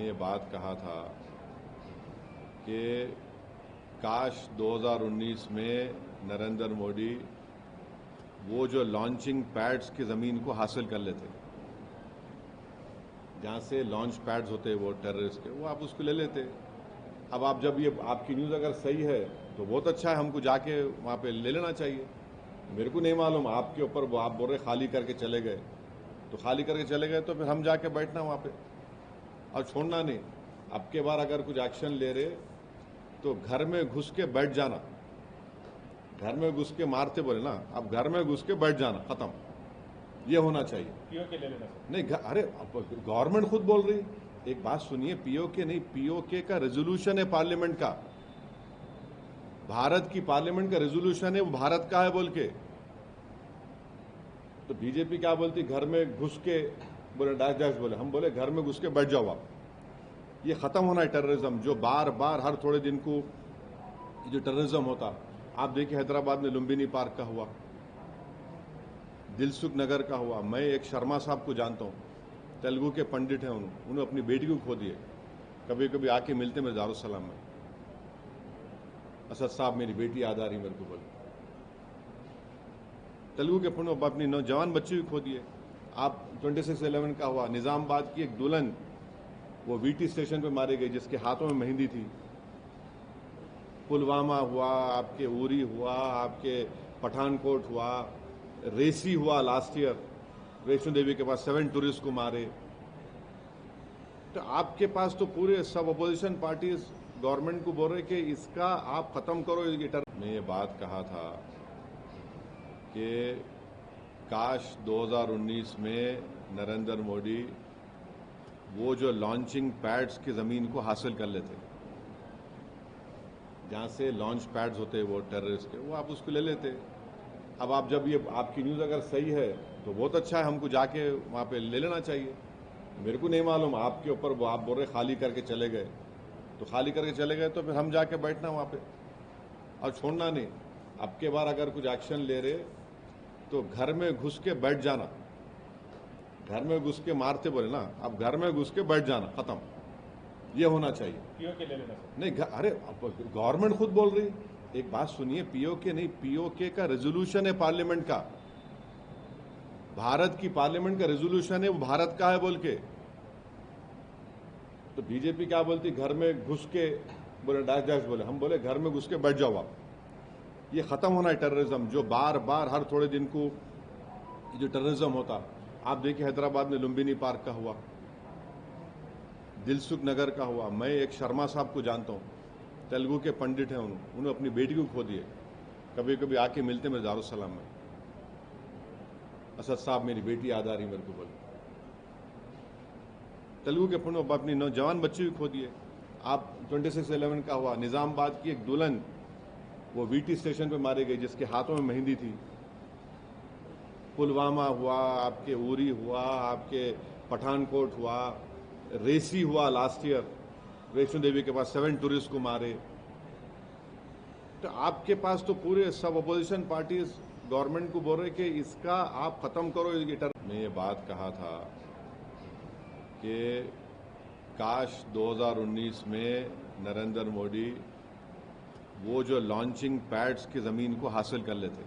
ने ये बात कहा था कि काश 2019 में नरेंद्र मोदी वो जो लॉन्चिंग पैड्स की ज़मीन को हासिल कर लेते, जहाँ से लॉन्च पैड्स होते वो टेररिस्ट के, वो आप उसको ले लेते। अब आप जब ये आपकी न्यूज़ अगर सही है तो बहुत अच्छा है, हमको जाके वहाँ पे ले लेना चाहिए। मेरे को नहीं मालूम आपके ऊपर, वो आप बोल रहे खाली करके चले गए, तो खाली करके चले गए तो फिर हम जाके बैठना वहाँ पे और छोड़ना नहीं। अब के बार अगर कुछ एक्शन ले रहे तो घर में घुस के बैठ जाना, घर में घुस के मारते बोले ना, अब घर में घुस के बैठ जाना, खत्म, ये होना चाहिए। पीओ के ले लेना नहीं, अरे गवर्नमेंट खुद बोल रही, एक बात सुनिए, पीओके नहीं, पीओके का रेजोल्यूशन है पार्लियामेंट का, भारत की पार्लियामेंट का रेजोल्यूशन है, वो भारत का है बोल के। तो बीजेपी क्या बोलती, घर में घुस के बोले डैश डैश बोले, हम बोले घर में घुस के बैठ जाओ आप। ये खत्म होना है टेररिज्म, जो बार बार हर थोड़े दिन को जो टेररिज्म होता। आप देखिए हैदराबाद में लुम्बिनी पार्क का हुआ, दिलसुख नगर का हुआ। मैं एक शर्मा साहब को जानता हूँ, तेलुगु के पंडित हैं, उन्होंने अपनी बेटी को खो दिए। कभी कभी आके मिलते मेरे दारुसलाम में, असद साहब मेरी बेटी याद आ रही मेरे को, बोले तेलुगु के पंडित अपनी नौजवान बच्ची को खो दिए। आप 26/11 का हुआ, निजामाबाद की एक दुल्हन वो वीटी स्टेशन पे मारी गई जिसके हाथों में मेहंदी थी। पुलवामा हुआ, आपके उरी हुआ, आपके पठानकोट हुआ, रेसी हुआ लास्ट ईयर, वैष्णो देवी के पास 7 टूरिस्ट को मारे। तो आपके पास तो पूरे सब अपोजिशन पार्टीज गवर्नमेंट को बोल रहे कि इसका आप खत्म करो। ने ये बात कहा था कि काश 2019 में नरेंद्र मोदी वो जो लॉन्चिंग पैड्स की ज़मीन को हासिल कर लेते, जहाँ से लॉन्च पैड्स होते वो टेररिस्ट के, वो आप उसको ले लेते। अब आप जब ये आपकी न्यूज़ अगर सही है तो बहुत अच्छा है, हमको जाके वहाँ पे ले लेना चाहिए। मेरे को नहीं मालूम आपके ऊपर, वो आप बोल रहे खाली करके चले गए, तो खाली करके चले गए तो फिर हम जाके बैठना वहाँ पे और छोड़ना नहीं। अब के बार अगर कुछ एक्शन ले रहे तो घर में घुस के बैठ जाना, घर में घुस के मारते बोले ना, अब घर में घुस के बैठ जाना, खत्म, ये होना चाहिए। पीओ के ले लेना नहीं, अरे गवर्नमेंट खुद बोल रही, एक बात सुनिए, पीओके नहीं, पीओके का रेजोल्यूशन है पार्लियामेंट का, भारत की पार्लियामेंट का रेजोल्यूशन है, वो भारत का है बोल के। तो बीजेपी क्या बोलती, घर में घुस के बोले डैश डैश बोले, हम बोले घर में घुस के बैठ जाओ आप। ये खत्म होना है टेररिज्म, जो बार बार हर थोड़े दिन को जो टेररिज्म होता। आप देखिए हैदराबाद में लुम्बिनी पार्क का हुआ, दिलसुख नगर का हुआ। मैं एक शर्मा साहब को जानता हूँ, तेलुगु के पंडित हैं, उन्होंने अपनी बेटी को खो दिए। कभी कभी आके मिलते मेरे दारुसलाम में, असद साहब मेरी बेटी याद आ रही मेरे को, बोले तेलुगु के पंडित अपनी नौजवान बच्ची को खो दिए। आप 26/11 का हुआ, निजामाबाद की एक दुल्हन वो वीटी स्टेशन पे मारी गई जिसके हाथों में मेहंदी थी। पुलवामा हुआ, आपके उरी हुआ, आपके पठानकोट हुआ, रेसी हुआ लास्ट ईयर, वैष्णो देवी के पास 7 टूरिस्ट को मारे। तो आपके पास तो पूरे सब अपोजिशन पार्टीज गवर्नमेंट को बोल रहे कि इसका आप खत्म करो। ने ये बात कहा था कि काश 2019 में नरेंद्र मोदी वो जो लॉन्चिंग पैड्स की ज़मीन को हासिल कर लेते,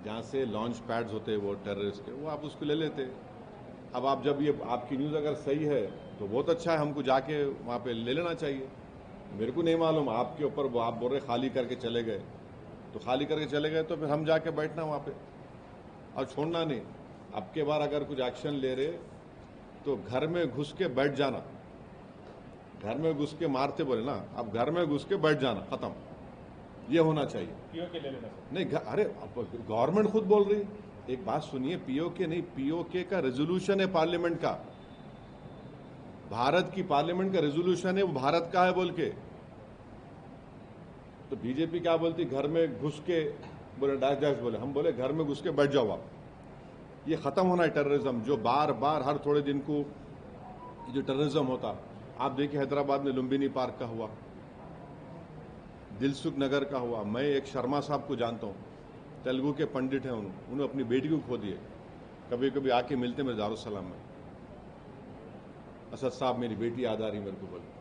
जहाँ से लॉन्च पैड्स होते वो टेररिस्ट के, वो आप उसको ले लेते। अब आप जब ये आपकी न्यूज़ अगर सही है तो बहुत अच्छा है, हमको जाके वहाँ पे ले लेना चाहिए। मेरे को नहीं मालूम आपके ऊपर, वो आप बोल रहे खाली करके चले गए, तो खाली करके चले गए तो फिर हम जाके बैठना वहाँ पे और छोड़ना नहीं। अब के बार अगर कुछ एक्शन ले रहे तो घर में घुस के बैठ जाना, घर में घुस के मारते बोले ना, अब घर में घुस के बैठ जाना, खत्म, ये होना चाहिए। पीओ के ले लेना नहीं, अरे गवर्नमेंट खुद बोल रही, एक बात सुनिए, पीओके नहीं, पीओके का रेजोल्यूशन है पार्लियामेंट का, भारत की पार्लियामेंट का रेजोल्यूशन है, वो भारत का है बोल के। तो बीजेपी क्या बोलती, घर में घुस के बोले डैश डैश बोले, हम बोले घर में घुस के बैठ जाओ आप। ये खत्म होना है टेररिज्म, जो बार बार हर थोड़े दिन को जो टेररिज्म होता। आप देखिए हैदराबाद में लुम्बिनी पार्क का हुआ, दिलसुख नगर का हुआ। मैं एक शर्मा साहब को जानता हूँ, तेलुगु के पंडित हैं, उन्होंने अपनी बेटी को खो दिए। कभी कभी आके मिलते मेरे दारुसलाम में, असद साहब मेरी बेटी याद आ रही मेरे को बोले।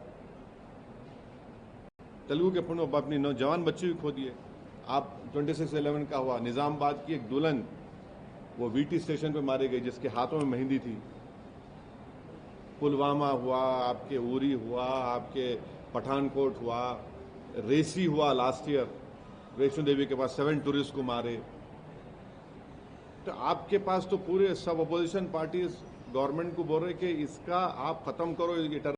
तेलुगु के फिल्म में अपनी नौजवान बच्चे भी खो दिए। आप 26/11 का हुआ, निजामाबाद की एक दुल्हन वो वीटी स्टेशन पे मारी गई जिसके हाथों में मेहंदी थी। पुलवामा हुआ, आपके उरी हुआ, आपके पठानकोट हुआ, रेसी हुआ लास्ट ईयर, वैष्णो देवी के पास 7 टूरिस्ट को मारे। तो आपके पास तो पूरे सब अपोजिशन पार्टीज गवर्नमेंट को बोल रहे कि इसका आप खत्म करो, ये